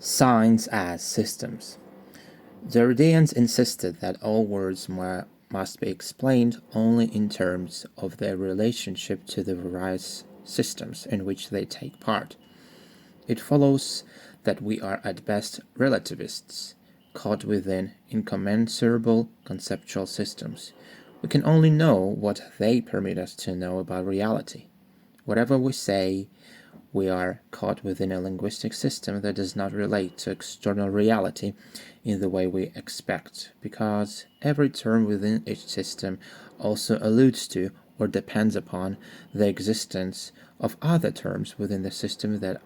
Signs as systems. Derridians insisted that all words must be explained only in terms of their relationship to the various systems in which they take part. It follows that we are at best relativists, caught within incommensurable conceptual systems. We can only know what they permit us to know about reality. Whatever we say, we are caught within a linguistic system that does not relate to external reality in the way we expect, because every term within each system also alludes to or depends upon the existence of other terms within the system that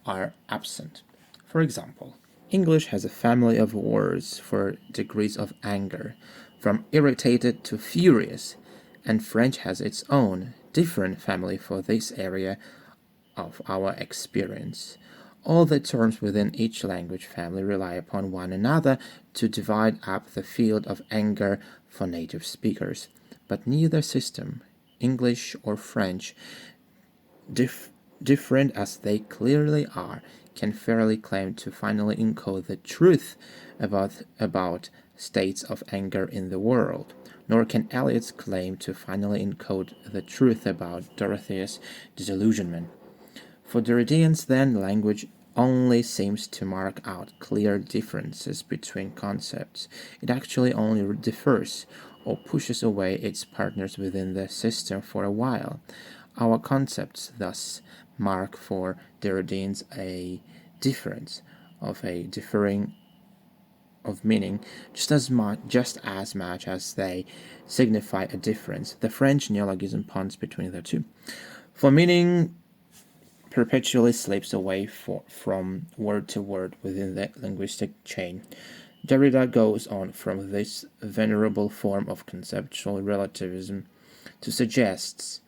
are absent. For example, English has a family of words for degrees of anger, from irritated to furious, and French has its own, different family for this area of our experience. All the terms within each language family rely upon one another to divide up the field of anger for native speakers. But neither system, English or French, different as they clearly are, can fairly claim to finally encode the truth about states of anger in the world. Nor can Eliot's claim to finally encode the truth about Dorothea's disillusionment. For Derridians, then, language only seems to mark out clear differences between concepts. It actually only differs or pushes away its partners within the system for a while. Our concepts thus mark for Derridians a difference of a differing of meaning just as much as they signify a difference. The French neologism puns between the two. For meaning perpetually slips away from word to word within the linguistic chain. Derrida goes on from this venerable form of conceptual relativism to suggest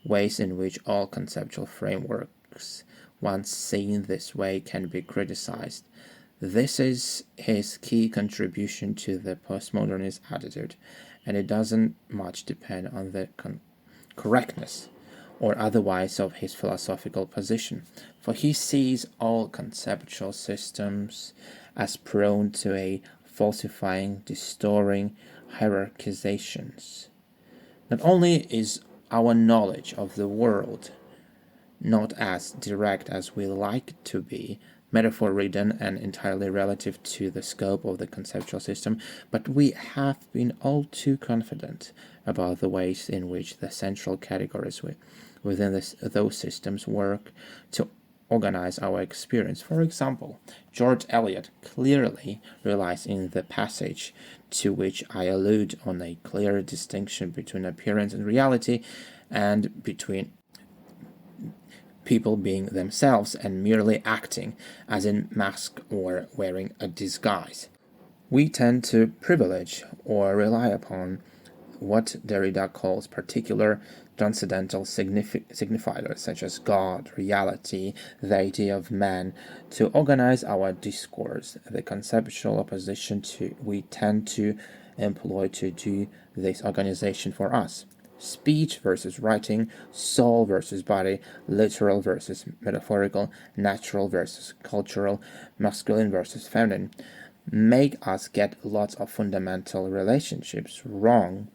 ways in which all conceptual frameworks, once seen this way, can be criticized. This is his key contribution to the postmodernist attitude, and it doesn't much depend on the correctness or otherwise of his philosophical position, for he sees all conceptual systems as prone to a falsifying, distorting hierarchizations. Not only is our knowledge of the world not as direct as we like it to be, metaphor-ridden and entirely relative to the scope of the conceptual system, but we have been all too confident about the ways in which the central categories within those systems work to organize our experience. For example, George Eliot clearly relies in the passage to which I allude on a clear distinction between appearance and reality, and between people being themselves and merely acting, as in mask or wearing a disguise. We tend to privilege or rely upon what Derrida calls particular transcendental signifiers, such as God, reality, the idea of man, to organize our discourse. The conceptual opposition we tend to employ to do this organization for us. Speech versus writing, soul versus body, literal versus metaphorical, natural versus cultural, masculine versus feminine, make us get lots of fundamental relationships wrong,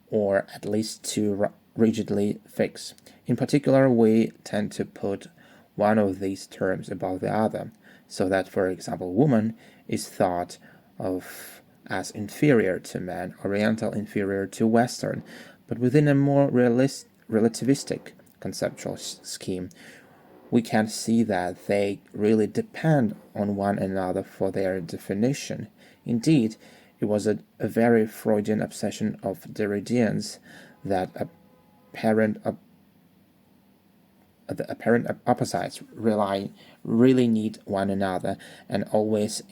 or at least too rigidly fixed. In particular, we tend to put one of these terms above the other, so that, for example, woman is thought of as inferior to man, Oriental inferior to Western, but within a more relativistic conceptual scheme, we can see that they really depend on one another for their definition. Indeed, it was a very Freudian obsession of Derridians that the apparent opposites really need one another and always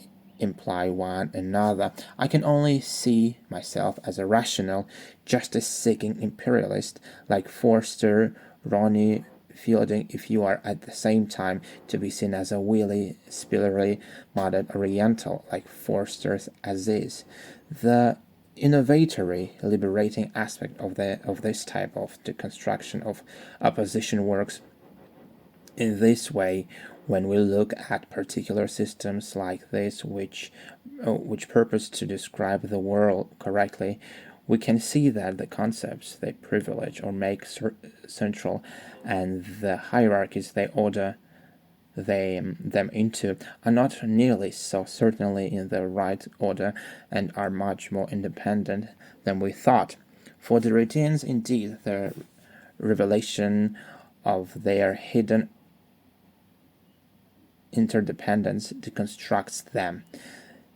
imply one another. I can only see myself as a rational, justice-seeking imperialist like Forster, Ronnie, Fielding, if you are at the same time to be seen as a wily, spillery, modern Oriental like Forster's Aziz. The innovatory, liberating aspect of this type of deconstruction of opposition works in this way When we look at particular systems like this, which purpose to describe the world correctly, we can see that the concepts they privilege or make central, and the hierarchies they order them into, are not nearly so certainly in the right order, and are much more independent than we thought. For the retains indeed the revelation of their hidden interdependence deconstructs them.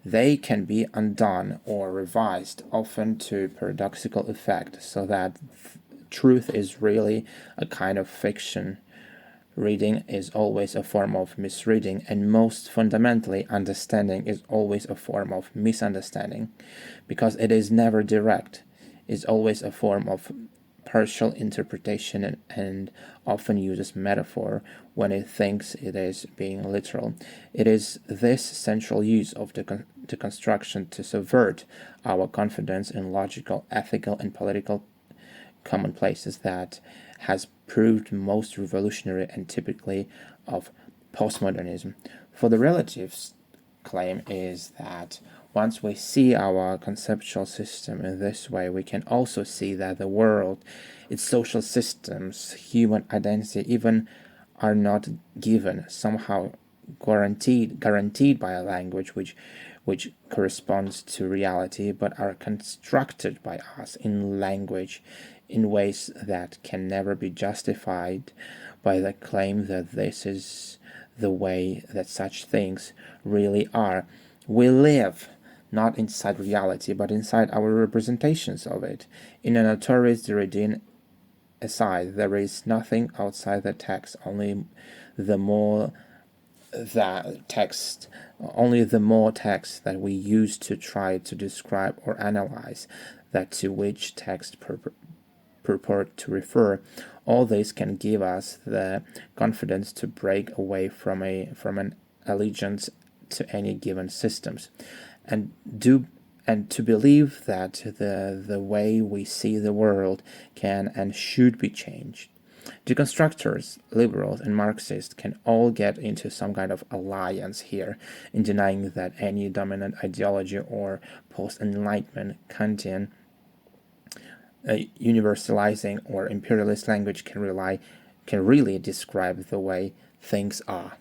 They can be undone or revised, often to paradoxical effect, so that truth is really a kind of fiction. Reading is always a form of misreading, and most fundamentally, understanding is always a form of misunderstanding, because it is never direct, is always a form of partial interpretation, and often uses metaphor when it thinks it is being literal. It is this central use of the construction to subvert our confidence in logical, ethical, and political commonplaces that has proved most revolutionary and typically of postmodernism. For the relatives claim is that once we see our conceptual system in this way, we can also see that the world, its social systems, human identity, even are not given, somehow guaranteed by a language which corresponds to reality, but are constructed by us in language in ways that can never be justified by the claim that this is the way that such things really are. We live not inside reality, but inside our representations of it. In a notorious Derridian aside, there is nothing outside the text, the more only the more text that we use to try to describe or analyze that to which text purport to refer. All this can give us the confidence to break away from an allegiance to any given systems, and to believe that the way we see the world can and should be changed. Deconstructors, liberals, and Marxists can all get into some kind of alliance here in denying that any dominant ideology or post-Enlightenment Kantian universalizing or imperialist language can really describe the way things are.